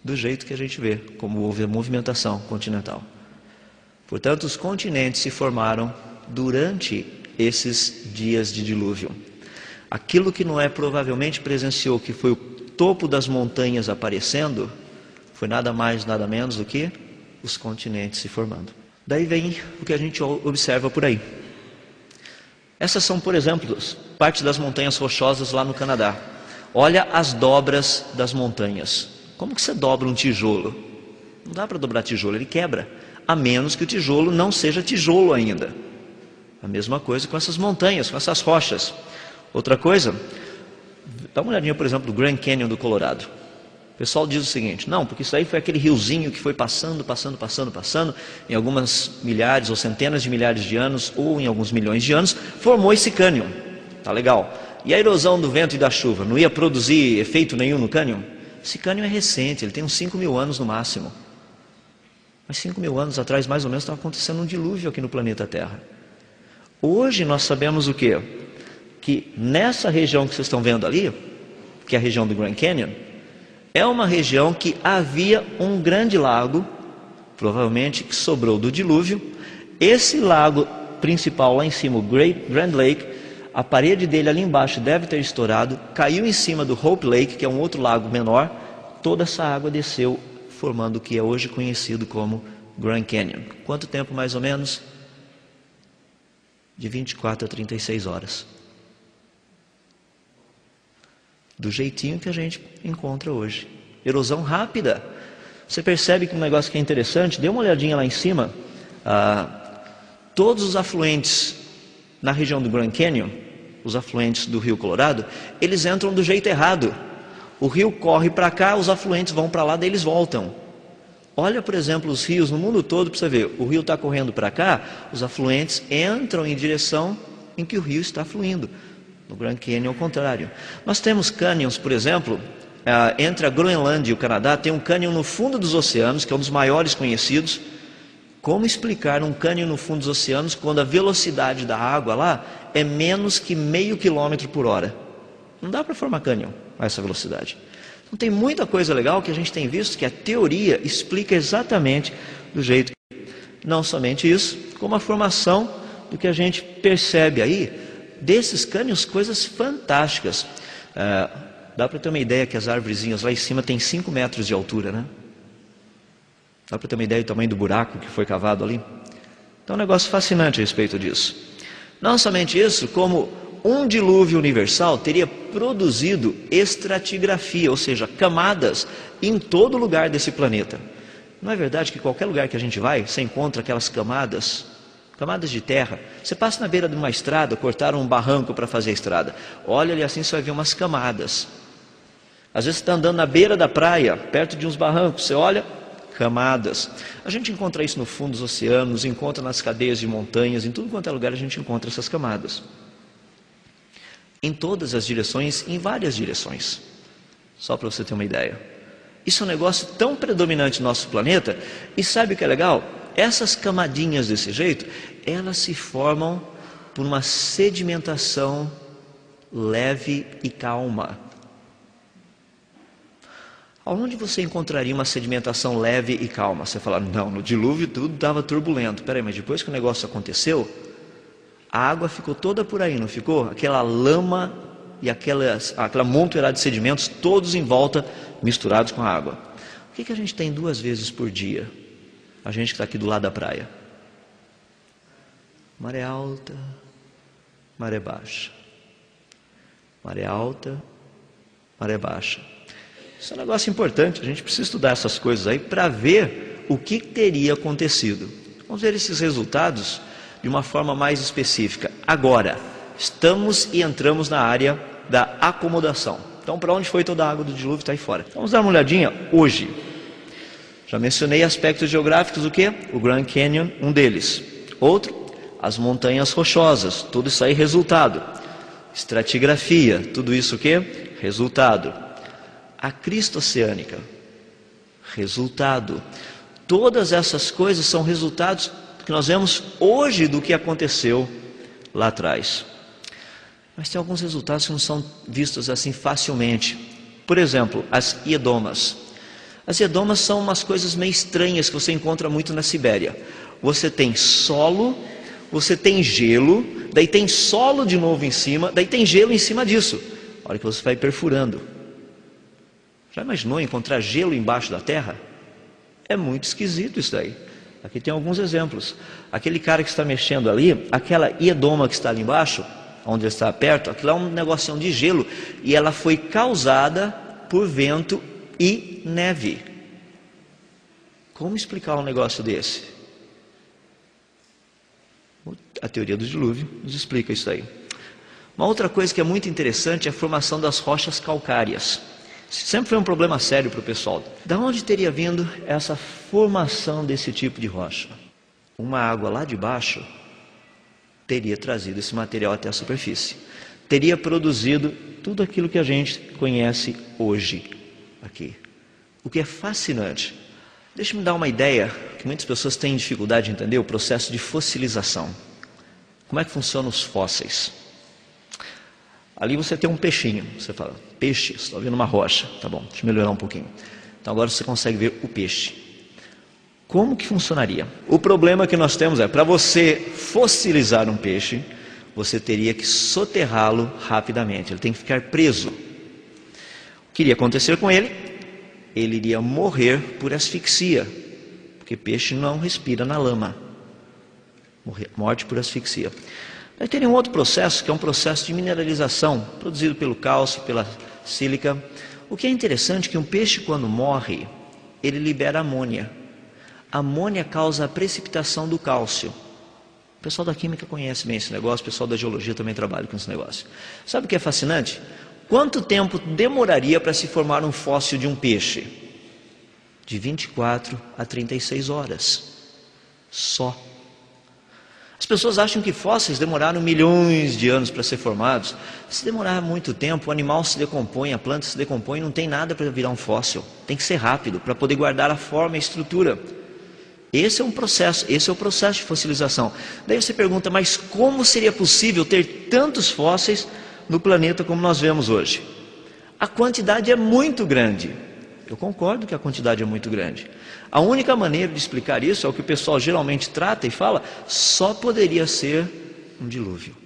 do jeito que a gente vê, como houve a movimentação continental. Portanto, os continentes se formaram durante esses dias de dilúvio. Aquilo que Noé provavelmente presenciou, que foi o topo das montanhas aparecendo, foi nada mais, nada menos do que os continentes se formando. Daí vem o que a gente observa por aí. Essas são, por exemplo, parte das montanhas rochosas lá no Canadá. Olha as dobras das montanhas. Como que você dobra um tijolo? Não dá para dobrar tijolo, ele quebra. A menos que o tijolo não seja tijolo ainda. A mesma coisa com essas montanhas, com essas rochas. Outra coisa, dá uma olhadinha, por exemplo, do Grand Canyon do Colorado. O pessoal diz o seguinte: não, porque isso aí foi aquele riozinho que foi passando, em algumas milhares ou centenas de milhares de anos, ou em alguns milhões de anos, formou esse cânion. Tá legal. E a erosão do vento e da chuva não ia produzir efeito nenhum no cânion? Esse cânion é recente, ele tem uns 5.000 anos no máximo. Mas 5.000 anos atrás, mais ou menos, estava acontecendo um dilúvio aqui no planeta Terra. Hoje nós sabemos o quê? Que nessa região que vocês estão vendo ali, que é a região do Grand Canyon, é uma região que havia um grande lago, provavelmente que sobrou do dilúvio. Esse lago principal lá em cima, o Grand Lake, a parede dele ali embaixo deve ter estourado, caiu em cima do Hope Lake, que é um outro lago menor. Toda essa água desceu, formando o que é hoje conhecido como Grand Canyon. Quanto tempo mais ou menos? De 24 a 36 horas. Do jeitinho que a gente encontra hoje. Erosão rápida. Você percebe que um negócio que é interessante, dê uma olhadinha lá em cima. Todos os afluentes na região do Grand Canyon, os afluentes do rio Colorado, eles entram do jeito errado. O rio corre para cá, os afluentes vão para lá, daí eles voltam. Olha, por exemplo, os rios no mundo todo para você ver. O rio está correndo para cá, os afluentes entram em direção em que o rio está fluindo. No Grand Canyon, ao contrário. Nós temos cânions, por exemplo, entre a Groenlândia e o Canadá, tem um cânion no fundo dos oceanos, que é um dos maiores conhecidos. Como explicar um cânion no fundo dos oceanos quando a velocidade da água lá é menos que meio quilômetro por hora? Não dá para formar cânion a essa velocidade. Então tem muita coisa legal que a gente tem visto que a teoria explica exatamente do jeito que... Não somente isso, como a formação do que a gente percebe aí, desses cânions, coisas fantásticas. Dá para ter uma ideia que as árvorezinhas lá em cima têm 5 metros de altura, né? Dá para ter uma ideia do tamanho do buraco que foi cavado ali? Então é um negócio fascinante a respeito disso. Não somente isso, como um dilúvio universal teria produzido estratigrafia, ou seja, camadas em todo lugar desse planeta. Não é verdade que qualquer lugar que a gente vai, você encontra aquelas camadas de terra? Você passa na beira de uma estrada, cortaram um barranco para fazer a estrada. Olha ali assim, você vai ver umas camadas. Às vezes você está andando na beira da praia, perto de uns barrancos, você olha, camadas. A gente encontra isso no fundo dos oceanos, encontra nas cadeias de montanhas, em tudo quanto é lugar a gente encontra essas camadas. Em todas as direções, em várias direções. Só para você ter uma ideia. Isso é um negócio tão predominante no nosso planeta, e sabe o que é legal? Essas camadinhas desse jeito, elas se formam por uma sedimentação leve e calma. Aonde você encontraria uma sedimentação leve e calma? Você fala, não, no dilúvio tudo estava turbulento. Peraí, mas depois que o negócio aconteceu, a água ficou toda por aí, não ficou? Aquela lama e aquela montoeirada de sedimentos, todos em volta, misturados com a água. Por que a gente tem 2 vezes por dia? A gente que está aqui do lado da praia. Maré alta, maré baixa. Maré alta, maré baixa. Isso é um negócio importante, a gente precisa estudar essas coisas aí para ver o que teria acontecido. Vamos ver esses resultados de uma forma mais específica. Agora, estamos e entramos na área da acomodação. Então, para onde foi toda a água do dilúvio? Está aí fora. Vamos dar uma olhadinha hoje. Já mencionei aspectos geográficos, o quê? O Grand Canyon, um deles. Outro, as montanhas rochosas, tudo isso aí resultado. Estratigrafia, tudo isso o quê? Resultado. A crista oceânica, resultado. Todas essas coisas são resultados que nós vemos hoje do que aconteceu lá atrás. Mas tem alguns resultados que não são vistos assim facilmente. Por exemplo, as iedomas. As redomas são umas coisas meio estranhas que você encontra muito na Sibéria. Você tem solo, você tem gelo, daí tem solo de novo em cima, daí tem gelo em cima disso. A hora que você vai perfurando. Já imaginou encontrar gelo embaixo da terra? É muito esquisito isso daí. Aqui tem alguns exemplos. Aquele cara que está mexendo ali, aquela iedoma que está ali embaixo, onde está perto, aquilo é um negocinho de gelo, e ela foi causada por vento e neve. Como explicar um negócio desse? A teoria do dilúvio nos explica isso aí. Uma outra coisa que é muito interessante é a formação das rochas calcárias. Sempre foi um problema sério para o pessoal. Da onde teria vindo essa formação desse tipo de rocha? Uma água lá de baixo teria trazido esse material até a superfície. Teria produzido tudo aquilo que a gente conhece hoje aqui. O que é fascinante. Deixa-me dar uma ideia, que muitas pessoas têm dificuldade de entender, o processo de fossilização. Como é que funcionam os fósseis? Ali você tem um peixinho, você fala, peixe, estou vendo uma rocha, tá bom, deixa eu melhorar um pouquinho. Então agora você consegue ver o peixe. Como que funcionaria? O problema que nós temos é, para você fossilizar um peixe, você teria que soterrá-lo rapidamente, ele tem que ficar preso. O que iria acontecer com ele? Ele iria morrer por asfixia, porque peixe não respira na lama. Morte por asfixia. Aí teria um outro processo, que é um processo de mineralização, produzido pelo cálcio, pela sílica. O que é interessante é que um peixe, quando morre, ele libera amônia. A amônia causa a precipitação do cálcio. O pessoal da química conhece bem esse negócio, o pessoal da geologia também trabalha com esse negócio. Sabe o que é fascinante? Quanto tempo demoraria para se formar um fóssil de um peixe? De 24 a 36 horas. Só. As pessoas acham que fósseis demoraram milhões de anos para ser formados. Se demorar muito tempo, o animal se decompõe, a planta se decompõe, não tem nada para virar um fóssil. Tem que ser rápido, para poder guardar a forma e a estrutura. Esse é um processo, esse é o processo de fossilização. Daí você pergunta, mas como seria possível ter tantos fósseis no planeta como nós vemos hoje? A quantidade é muito grande. Eu concordo que a quantidade é muito grande. A única maneira de explicar isso é o que o pessoal geralmente trata e fala, só poderia ser um dilúvio.